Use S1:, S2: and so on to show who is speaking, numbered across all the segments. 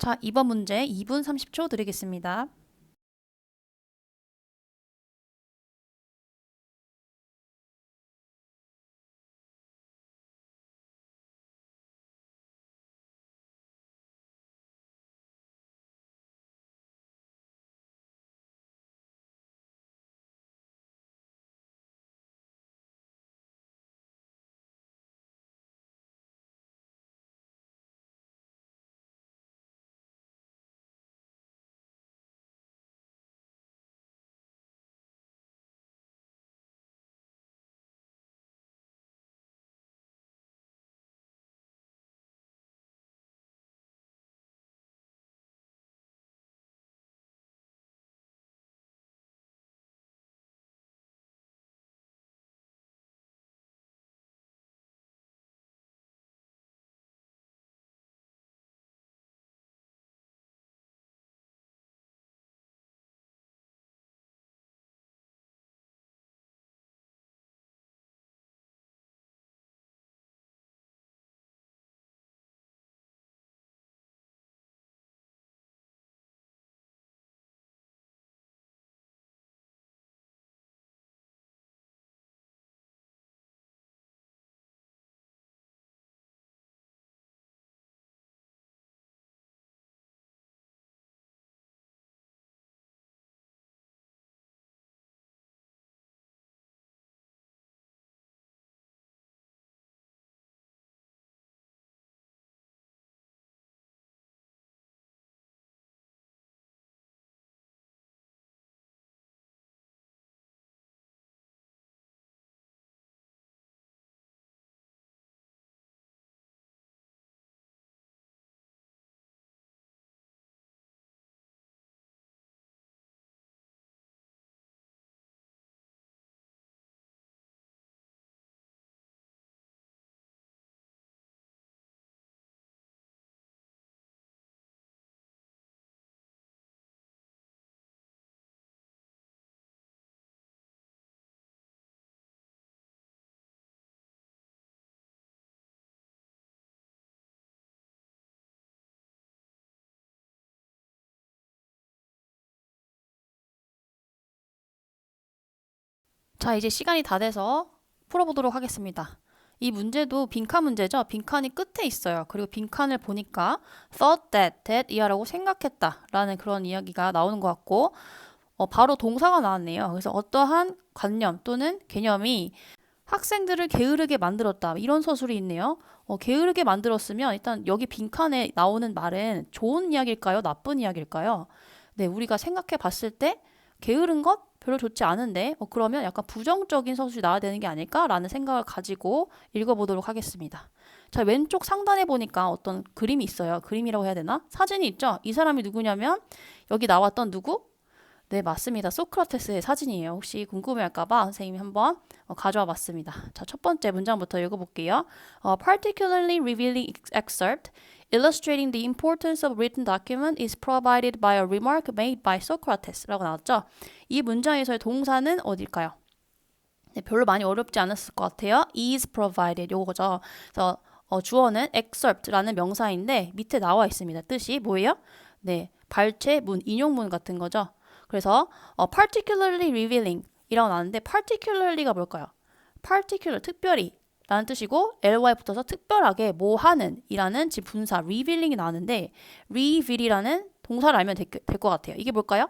S1: 자, 이번 문제 2분 30초 드리겠습니다. 자, 이제 시간이 다 돼서 풀어보도록 하겠습니다. 이 문제도 빈칸 문제죠. 빈칸이 끝에 있어요. 그리고 빈칸을 보니까 thought that 이하라고 생각했다 라는 그런 이야기가 나오는 것 같고 바로 동사가 나왔네요. 그래서 어떠한 관념 또는 개념이 학생들을 게으르게 만들었다 이런 서술이 있네요. 게으르게 만들었으면 일단 여기 빈칸에 나오는 말은 좋은 이야기일까요? 나쁜 이야기일까요? 네, 우리가 생각해 봤을 때 게으른 것 별로 좋지 않은데 그러면 약간 부정적인 서술이 나와야 되는 게 아닐까라는 생각을 가지고 읽어보도록 하겠습니다. 자, 왼쪽 상단에 보니까 어떤 그림이 있어요. 그림이라고 해야 되나? 사진이 있죠? 이 사람이 누구냐면 여기 나왔던 누구? 네, 맞습니다. 소크라테스의 사진이에요. 혹시 궁금해할까봐 선생님이 한번 가져와 봤습니다. 자, 첫 번째 문장부터 읽어볼게요. Particularly revealing excerpt illustrating the importance of written document is provided by a remark made by Socrates 라고 나왔죠. 이 문장에서의 동사는 어딜까요? 네, 별로 많이 어렵지 않았을 것 같아요. is provided 요거죠. 그래서 주어는 excerpt라는 명사인데 밑에 나와 있습니다. 뜻이 뭐예요? 네, 발췌문, 인용문 같은 거죠. 그래서 particularly revealing 이라고 나왔는데 particularly가 뭘까요? particular, 특별히 라는 뜻이고 ly 붙어서 특별하게 뭐 하는 이라는 지금 분사 revealing이 나왔는데 reveal이라는 동사를 알면 될 것 같아요. 이게 뭘까요?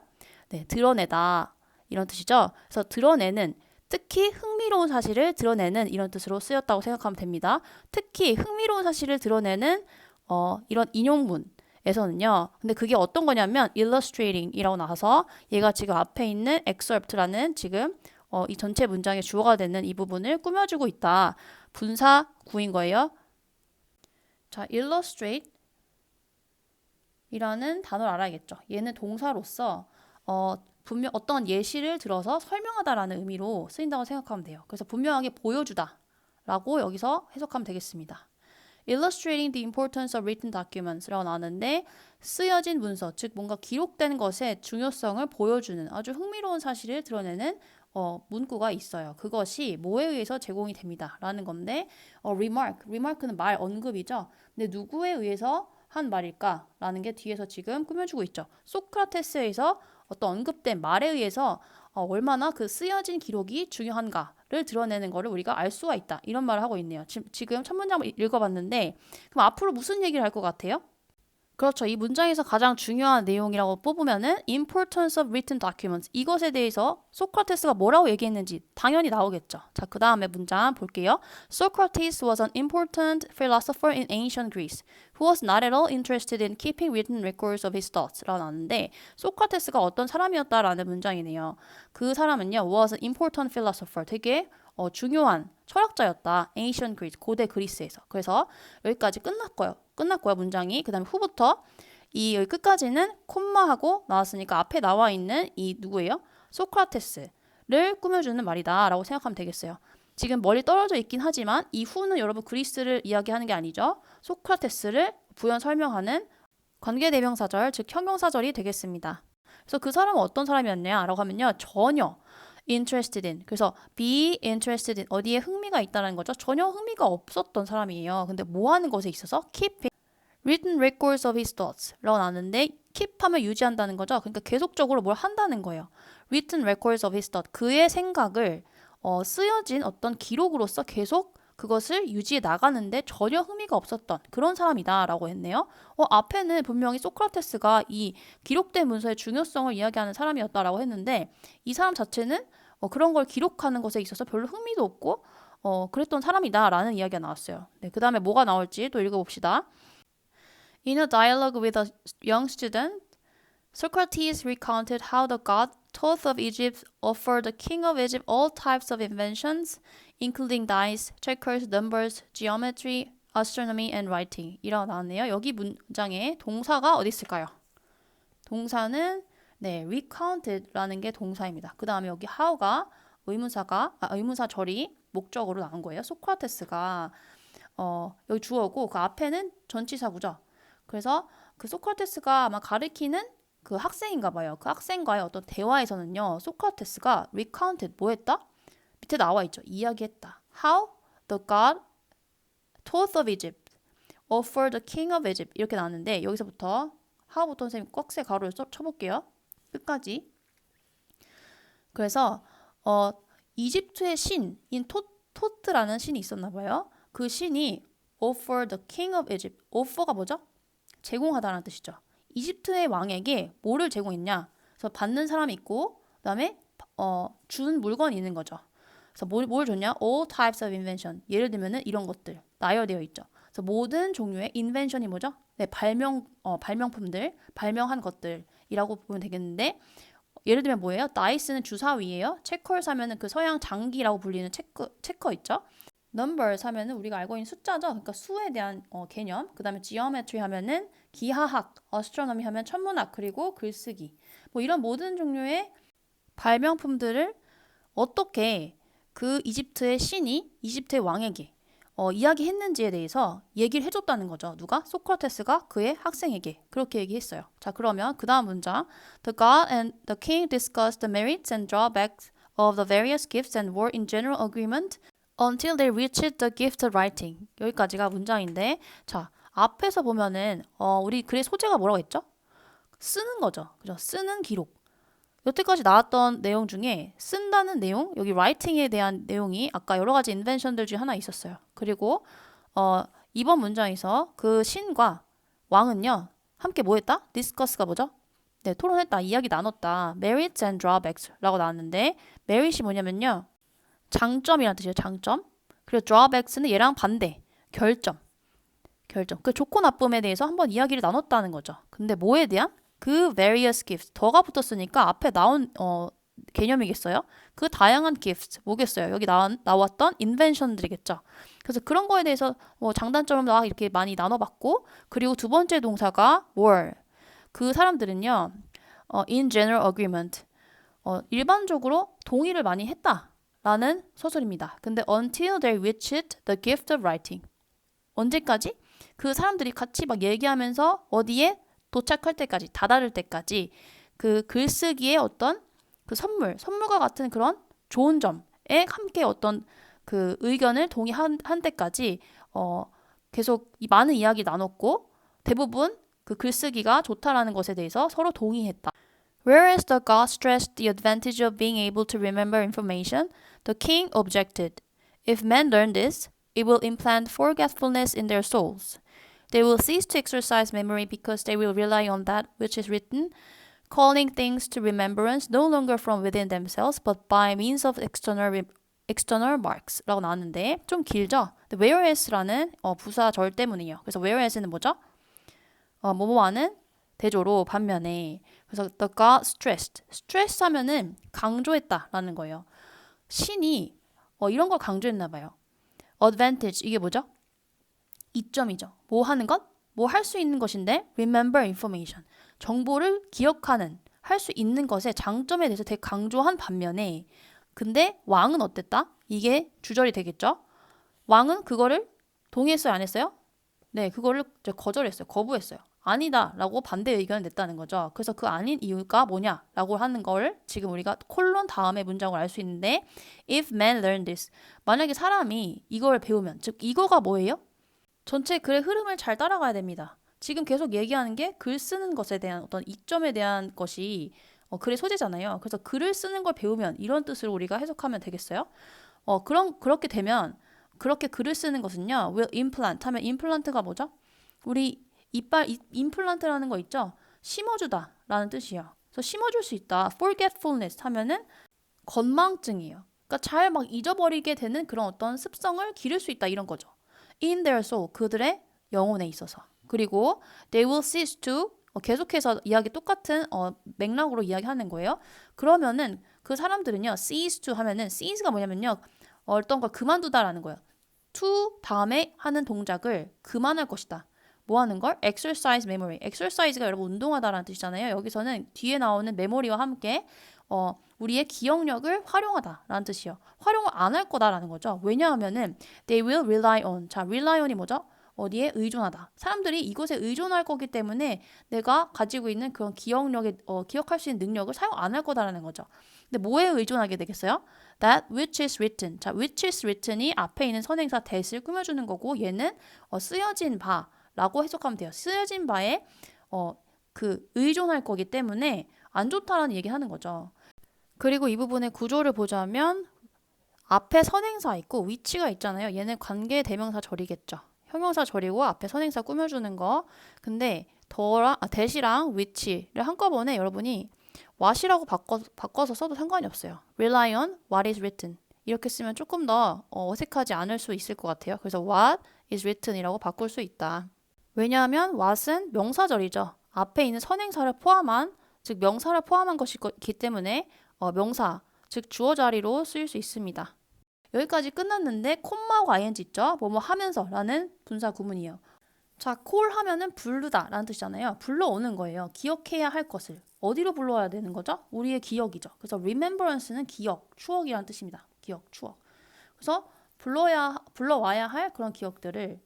S1: 네, 드러내다 이런 뜻이죠. 그래서 드러내는 특히 흥미로운 사실을 드러내는 이런 뜻으로 쓰였다고 생각하면 됩니다. 특히 흥미로운 사실을 드러내는 이런 인용문에서는요. 근데 그게 어떤 거냐면 illustrating이라고 나와서 얘가 지금 앞에 있는 excerpt라는 지금 이 전체 문장의 주어가 되는 이 부분을 꾸며주고 있다. 분사 구인 거예요. 자, illustrate 이라는 단어를 알아야겠죠. 얘는 동사로서 분명 어떤 예시를 들어서 설명하다라는 의미로 쓰인다고 생각하면 돼요. 그래서 분명하게 보여주다 라고 여기서 해석하면 되겠습니다. Illustrating the importance of written documents라고 나왔는데 쓰여진 문서, 즉 뭔가 기록된 것의 중요성을 보여주는 아주 흥미로운 사실을 드러내는 문구가 있어요. 그것이 뭐에 의해서 제공이 됩니다. 라는 건데 remark는 말 언급이죠. 근데 누구에 의해서 한 말일까라는 게 뒤에서 지금 꾸며주고 있죠. 소크라테스에서 어떤 언급된 말에 의해서 얼마나 그 쓰여진 기록이 중요한가를 드러내는 거를 우리가 알 수가 있다. 이런 말을 하고 있네요. 지금 첫 문장을 읽어봤는데 그럼 앞으로 무슨 얘기를 할 것 같아요? 그렇죠. 이 문장에서 가장 중요한 내용이라고 뽑으면은 importance of written documents. 이것에 대해서 소크라테스가 뭐라고 얘기했는지 당연히 나오겠죠. 자, 그 다음에 문장 볼게요. Socrates was an important philosopher in ancient Greece who was not at all interested in keeping written records of his thoughts. 라고 나왔는데 소크라테스가 어떤 사람이었다라는 문장이네요. 그 사람은요, was an important philosopher. 되게 중요한 철학자였다. Ancient Greece, 고대 그리스에서. 그래서 여기까지 끝났고요, 문장이. 그 다음에 후부터 여기 끝까지는 콤마하고 나왔으니까 앞에 나와 있는 이 누구예요? 소크라테스를 꾸며주는 말이다 라고 생각하면 되겠어요. 지금 멀리 떨어져 있긴 하지만 이 후는 여러분 그리스를 이야기하는 게 아니죠. 소크라테스를 부연 설명하는 관계대명사절, 즉 형용사절이 되겠습니다. 그래서 그 사람은 어떤 사람이었냐라고 하면요. 전혀 interested in. 그래서 be interested in. 어디에 흥미가 있다는 거죠. 전혀 흥미가 없었던 사람이에요. 근데 뭐 하는 것에 있어서 keep written records of his thoughts 라고 나왔는데 keep 하면 유지한다는 거죠. 그러니까 계속적으로 뭘 한다는 거예요. written records of his thoughts. 그의 생각을 쓰여진 어떤 기록으로서 계속 그것을 유지해 나가는데 전혀 흥미가 없었던 그런 사람이다 라고 했네요. 앞에는 분명히 소크라테스가 이 기록된 문서의 중요성을 이야기하는 사람이었다라고 했는데 이 사람 자체는 그런 걸 기록하는 것에 있어서 별로 흥미도 없고 그랬던 사람이다 라는 이야기가 나왔어요. 네, 그 다음에 뭐가 나올지 또 읽어봅시다. In a dialogue with a young student, Socrates recounted how the god Thoth of Egypt offered the king of Egypt all types of inventions, including dice, checkers, numbers, geometry, astronomy, and writing. 이라고 나왔네요. 여기 문장에 동사가 어디 있을까요? 동사는 recounted.라는 게 동사입니다. 그 다음에 여기 how가 의문사절이 목적으로 나온 거예요. 소크라테스가 여기 주어고 그 앞에는 전치사구죠. 그래서 그 소크라테스가 아마 가르치는 그 학생인가 봐요. 그 학생과의 어떤 대화에서는요. 소크라테스가 recounted 뭐 했다? 밑에 나와 있죠. 이야기했다. How the god Thoth of Egypt offered the king of Egypt 이렇게 나왔는데 여기서부터 how부터 선생님 꽉세 가로를 쳐볼게요. 끝까지. 그래서 이집트의 신인 토트라는 신이 있었나 봐요. 그 신이 offer the king of Egypt. offer가 뭐죠? 제공하다라는 뜻이죠. 이집트의 왕에게 뭐를 제공했냐? 그래서 받는 사람이 있고 그다음에 준 물건이 있는 거죠. 그래서 뭘 줬냐? All types of invention. 예를 들면은 이런 것들 나열되어 있죠. 그래서 모든 종류의 invention이 뭐죠? 네, 발명품들, 발명한 것들이라고 보면 되겠는데 예를 들면 뭐예요? 다이스는 주사위예요. 체커를 사면은 그 서양 장기라고 불리는 체커 있죠. numbers 하면은 우리가 알고 있는 숫자죠. 그러니까 수에 대한 개념. 그다음에 geometry 하면은 기하학, astronomy 하면 천문학, 그리고 글쓰기. 뭐 이런 모든 종류의 발명품들을 어떻게 그 이집트의 신이 이집트의 왕에게 이야기했는지에 대해서 얘기를 해줬다는 거죠. 누가? 소크라테스가 그의 학생에게 그렇게 얘기했어요. 자, 그러면 그 다음 문장. The god and the king discussed the merits and drawbacks of the various gifts and were in general agreement until they reached the gift of writing. 여기까지가 문장인데, 자, 앞에서 보면은 우리 글의 소재가 뭐라고 했죠? 쓰는 거죠. 그죠? 쓰는 기록. 여태까지 나왔던 내용 중에 쓴다는 내용, 여기 writing에 대한 내용이 아까 여러 가지 인벤션들 중에 하나 있었어요. 그리고 이번 문장에서 그 신과 왕은요, 함께 뭐 했다? discuss가 뭐죠? 네, 토론했다, 이야기 나눴다. merits and drawbacks 라고 나왔는데, merit이 뭐냐면요, 장점이라는 뜻이에요. 장점. 그리고 drawbacks는 얘랑 반대. 결점. 그 좋고 나쁨에 대해서 한번 이야기를 나눴다는 거죠. 근데 뭐에 대한? 그 various gifts. 더가 붙었으니까 앞에 나온 개념이겠어요? 그 다양한 gifts. 뭐겠어요? 여기 나왔던 invention들이겠죠. 그래서 그런 거에 대해서 장단점을 이렇게 많이 나눠봤고, 그리고 두 번째 동사가 were. 그 사람들은요, in general agreement. 일반적으로 동의를 많이 했다. 라는 서술입니다. 근데 until they reached the gift of writing. 언제까지? 그 사람들이 같이 막 얘기하면서 어디에 도착할 때까지, 다다를 때까지 그 글쓰기의 어떤 그 선물과 같은 그런 좋은 점에 함께 어떤 그 의견을 동의한 때까지 계속 많은 이야기 나눴고 대부분 그 글쓰기가 좋다라는 것에 대해서 서로 동의했다. Whereas the gods stressed the advantage of being able to remember information, the king objected. If men learn this, it will implant forgetfulness in their souls. They will cease to exercise memory because they will rely on that which is written, calling things to remembrance no longer from within themselves but by means of external marks라고 나왔는데 좀 길죠? whereas라는 부사 절 때문이에요. 그래서 whereas는 뭐죠? 뭐뭐하는 대조로 반면에 그래서 the God stressed. stress 하면은 강조했다라는 거예요. 신이 이런 걸 강조했나 봐요. advantage 이게 뭐죠? 이점이죠. 뭐 하는 것? 뭐 할 수 있는 것인데 remember information. 정보를 기억하는 할 수 있는 것의 장점에 대해서 되게 강조한 반면에 근데 왕은 어땠다? 이게 주절이 되겠죠? 왕은 그거를 동의했어요? 안 했어요? 네, 그거를 거절했어요. 거부했어요. 아니다 라고 반대 의견을 냈다는 거죠. 그래서 그 아닌 이유가 뭐냐 라고 하는 걸 지금 우리가 콜론 다음에 문장을 알 수 있는데 if men learn this 만약에 사람이 이걸 배우면 즉 이거가 뭐예요? 전체 글의 흐름을 잘 따라가야 됩니다. 지금 계속 얘기하는 게 글 쓰는 것에 대한 어떤 이점에 대한 것이 글의 소재잖아요. 그래서 글을 쓰는 걸 배우면 이런 뜻으로 우리가 해석하면 되겠어요? 그렇게 되면 그렇게 글을 쓰는 것은요. will implant 하면 implant가 뭐죠? 우리 이빨 임플란트라는 거 있죠? 심어주다 라는 뜻이에요. 그래서 심어줄 수 있다. forgetfulness 하면은 건망증이에요. 그러니까 잘 막 잊어버리게 되는 그런 어떤 습성을 기를 수 있다 이런 거죠. in their soul 그들의 영혼에 있어서. 그리고 they will cease to 계속해서 이야기 똑같은 맥락으로 이야기하는 거예요. 그러면은 그 사람들은요. cease to 하면은 cease가 뭐냐면요. 어떤 걸 그만두다라는 거예요. to 다음에 하는 동작을 그만할 것이다. 뭐 하는 걸? exercise memory. exercise가 여러분 운동하다라는 뜻이잖아요. 여기서는 뒤에 나오는 memory와 함께 우리의 기억력을 활용하다라는 뜻이에요. 활용을 안 할 거다라는 거죠. 왜냐하면은 they will rely on. 자, rely on이 뭐죠? 어디에 의존하다. 사람들이 이것에 의존할 거기 때문에 내가 가지고 있는 그런 기억력에 기억할 수 있는 능력을 사용 안 할 거다라는 거죠. 근데 뭐에 의존하게 되겠어요? That which is written. 자, which is written이 앞에 있는 선행사 that을 꾸며주는 거고 얘는 쓰여진 바라고 해석하면 돼요. 쓰여진 바에 그 의존할 거기 때문에 안 좋다라는 얘기하는 거죠. 그리고 이 부분의 구조를 보자면 앞에 선행사 있고 위치가 있잖아요. 얘는 관계 대명사 절이겠죠. 형용사 절이고 앞에 선행사 꾸며주는 거. 근데 that이랑 which를 한꺼번에 여러분이 what이라고 바꿔서 써도 상관이 없어요. rely on what is written. 이렇게 쓰면 조금 더 어색하지 않을 수 있을 것 같아요. 그래서 what is written이라고 바꿀 수 있다. 왜냐하면 what은 명사절이죠. 앞에 있는 선행사를 포함한 즉 명사를 포함한 것이기 때문에 명사 즉 주어 자리로 쓰일 수 있습니다. 여기까지 끝났는데 콤마하고 ing 있죠? 뭐뭐 하면서 라는 분사 구문이에요. 자, call 하면은 부르다 라는 뜻이잖아요. 불러오는 거예요. 기억해야 할 것을. 어디로 불러와야 되는 거죠? 우리의 기억이죠. 그래서 remembrance는 기억, 추억이라는 뜻입니다. 기억, 추억. 그래서 불러와야 할 그런 기억들을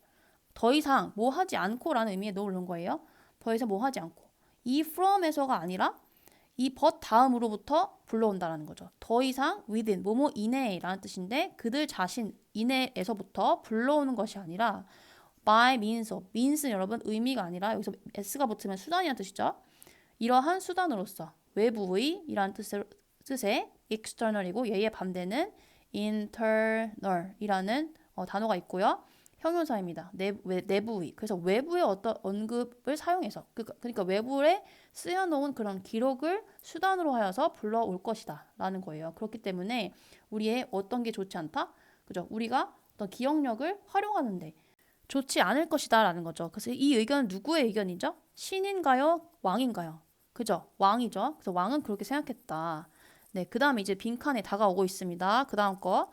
S1: 더 이상 뭐 하지 않고라는 의미에 넣는 거예요. 더 이상 뭐 하지 않고. 이 from에서가 아니라 이 but 다음으로부터 불러온다라는 거죠. 더 이상 within, 뭐뭐 이내라는 뜻인데 그들 자신 이내에서부터 불러오는 것이 아니라 by means of, means는 여러분 의미가 아니라 여기서 s가 붙으면 수단이라는 뜻이죠. 이러한 수단으로서 외부의 이라는 뜻의 external이고 얘의 반대는 internal이라는 단어가 있고요. 형용사입니다. 내부의. 그래서 외부의 어떤 언급을 사용해서 그러니까 외부에 쓰여놓은 그런 기록을 수단으로 하여서 불러올 것이다 라는 거예요. 그렇기 때문에 우리의 어떤 게 좋지 않다? 그죠? 우리가 어떤 기억력을 활용하는데 좋지 않을 것이다 라는 거죠. 그래서 이 의견은 누구의 의견이죠? 신인가요? 왕인가요? 그죠? 왕이죠. 그래서 왕은 그렇게 생각했다. 네, 그 다음에 이제 빈칸에 다가오고 있습니다. 그 다음 거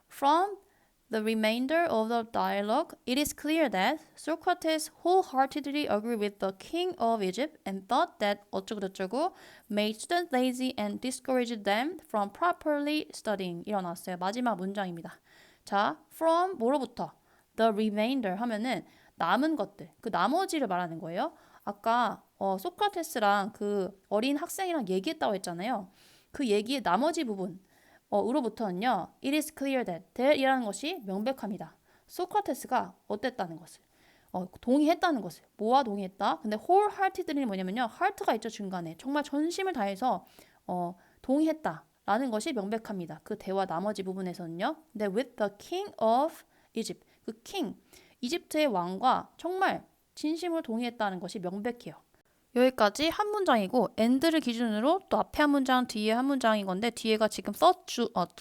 S1: From the remainder of the dialogue, it is clear that Socrates wholeheartedly agreed with the king of Egypt and thought that 어쩌고저쩌고 made students lazy and discouraged them from properly studying. 일어났어요. 마지막 문장입니다. 자, from 뭐로부터? The remainder 하면은 남은 것들, 그 나머지를 말하는 거예요. 아까 소크라테스랑 그 어린 학생이랑 얘기했다고 했잖아요. 그 얘기의 나머지 부분 으로부터는요. It is clear that that이라는 것이 명백합니다. 소크라테스가 어땠다는 것을 동의했다는 것을. 뭐와 동의했다? 근데 wholeheartedly는 뭐냐면요. heart가 있죠, 중간에. 정말 전심을 다해서 동의했다라는 것이 명백합니다. 그 대화 나머지 부분에서는요. 근데 with the king of Egypt. 그 king, 이집트의 왕과 정말 진심으로 동의했다는 것이 명백해요. 여기까지 한 문장이고 and를 기준으로 또 앞에 한 문장, 뒤에 한 문장인 건데 뒤에가 지금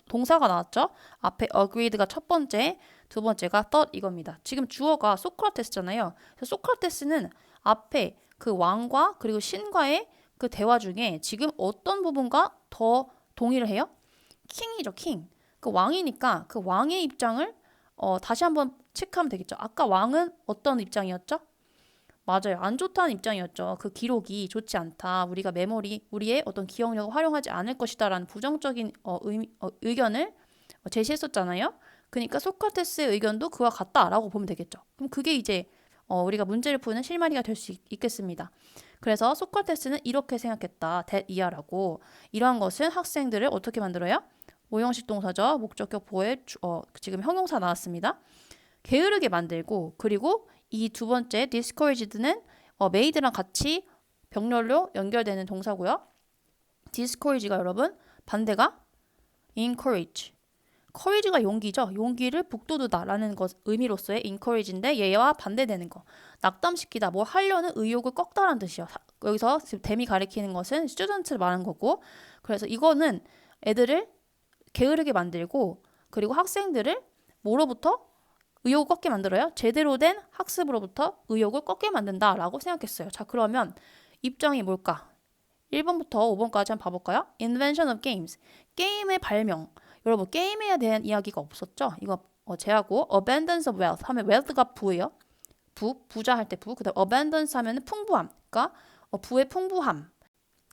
S1: 동사가 나왔죠? 앞에 agreed가 첫 번째, 두 번째가 thought 이겁니다. 지금 주어가 소크라테스잖아요. 그래서 소크라테스는 앞에 그 왕과 그리고 신과의 그 대화 중에 지금 어떤 부분과 더 동의를 해요? 킹이죠, king. 그 왕이니까 그 왕의 입장을 다시 한번 체크하면 되겠죠. 아까 왕은 어떤 입장이었죠? 맞아요. 안 좋다는 입장이었죠. 그 기록이 좋지 않다. 우리가 우리의 어떤 기억력을 활용하지 않을 것이다라는 부정적인 의견을 제시했었잖아요. 그러니까 소크라테스의 의견도 그와 같다라고 보면 되겠죠. 그럼 그게 이제 우리가 문제를 푸는 실마리가 될 수 있겠습니다. 그래서 소크라테스는 이렇게 생각했다. that 이하라고. 이러한 것은 학생들을 어떻게 만들어요? 오형식 동사죠. 목적격 보호에 지금 형용사 나왔습니다. 게으르게 만들고 그리고 이 두 번째 discouraged는 made랑 같이 병렬로 연결되는 동사고요. discourage가 여러분 반대가 encourage. courage가 용기죠. 용기를 북돋우다라는 의미로서의 encourage인데 얘와 반대되는 거. 낙담시키다, 뭘 하려는 의욕을 꺾다라는 뜻이요. 여기서 지금 댐이 가리키는 것은 student를 말하는 거고 그래서 이거는 애들을 게으르게 만들고 그리고 학생들을 뭐로부터 의욕을 꺾게 만들어요? 제대로 된 학습으로부터 의욕을 꺾게 만든다라고 생각했어요. 자, 그러면 입장이 뭘까? 1번부터 5번까지 한번 봐볼까요? Invention of games. 게임의 발명. 여러분, 게임에 대한 이야기가 없었죠? 이거 제하고 abundance of wealth 하면 wealth가 부예요. 부자 할 때 부. 그 다음 abundance 하면 풍부함. 그러니까 부의 풍부함.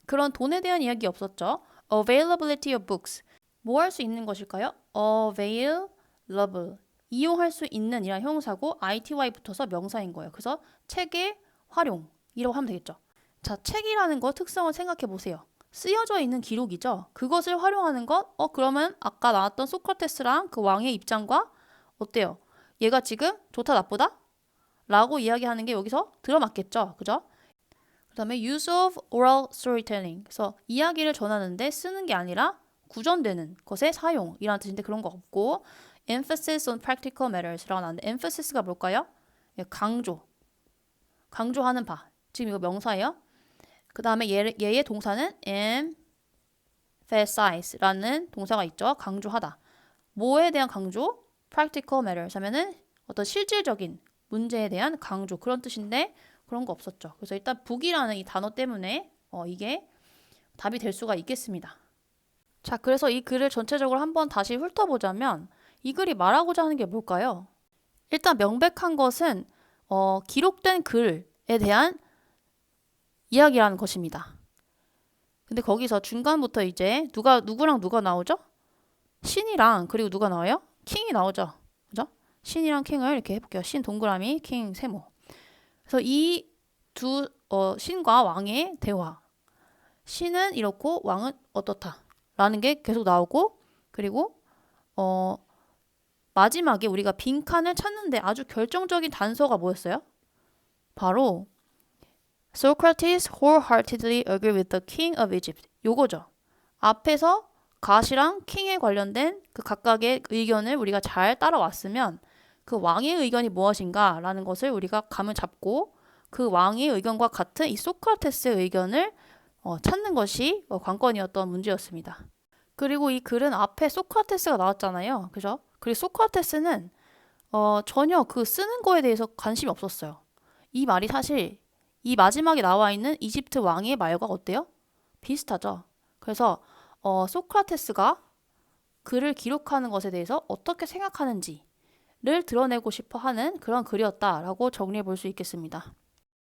S1: 그런 돈에 대한 이야기 없었죠? Availability of books. 뭐 할 수 있는 것일까요? Available. 이용할 수 있는 이란 형용사고 ity 붙어서 명사인 거예요. 그래서 책의 활용이라고 하면 되겠죠. 자, 책이라는 거 특성을 생각해 보세요. 쓰여져 있는 기록이죠. 그것을 활용하는 것, 그러면 아까 나왔던 소크라테스랑 그 왕의 입장과 어때요? 얘가 지금 좋다 나쁘다? 라고 이야기하는 게 여기서 들어맞겠죠. 그죠? 그 다음에 use of oral storytelling. 그래서 이야기를 전하는데 쓰는 게 아니라 구전되는 것의 사용이라는 뜻인데 그런 거 없고 emphasis on practical matters라고 나왔는데 emphasis가 뭘까요? 강조하는 바. 지금 이거 명사예요. 그 다음에 얘의 동사는 emphasize라는 동사가 있죠. 강조하다. 뭐에 대한 강조? practical matters 하면은 어떤 실질적인 문제에 대한 강조 그런 뜻인데 그런 거 없었죠. 그래서 일단 북이라는 이 단어 때문에 이게 답이 될 수가 있겠습니다. 자, 그래서 이 글을 전체적으로 한번 다시 훑어보자면 이 글이 말하고자 하는 게 뭘까요? 일단 명백한 것은 기록된 글에 대한 이야기라는 것입니다. 근데 거기서 중간부터 이제 누구랑 누가 나오죠? 신이랑 그리고 누가 나와요? 킹이 나오죠. 그죠? 신이랑 킹을 이렇게 해볼게요. 신 동그라미, 킹 세모. 그래서 이 두 신과 왕의 대화. 신은 이렇고 왕은 어떻다. 라는 게 계속 나오고 그리고 마지막에 우리가 빈칸을 찾는데 아주 결정적인 단서가 뭐였어요? 바로 Socrates wholeheartedly agreed with the king of Egypt. 요거죠. 앞에서 갓이랑 킹에 관련된 그 각각의 의견을 우리가 잘 따라왔으면 그 왕의 의견이 무엇인가 라는 것을 우리가 감을 잡고 그 왕의 의견과 같은 이 소크라테스의 의견을 찾는 것이 관건이었던 문제였습니다. 그리고 이 글은 앞에 소크라테스가 나왔잖아요. 그죠? 그리고 소크라테스는 전혀 그 쓰는 거에 대해서 관심이 없었어요. 이 말이 사실 이 마지막에 나와 있는 이집트 왕의 말과 어때요? 비슷하죠. 그래서 소크라테스가 글을 기록하는 것에 대해서 어떻게 생각하는지를 드러내고 싶어 하는 그런 글이었다라고 정리해 볼 수 있겠습니다.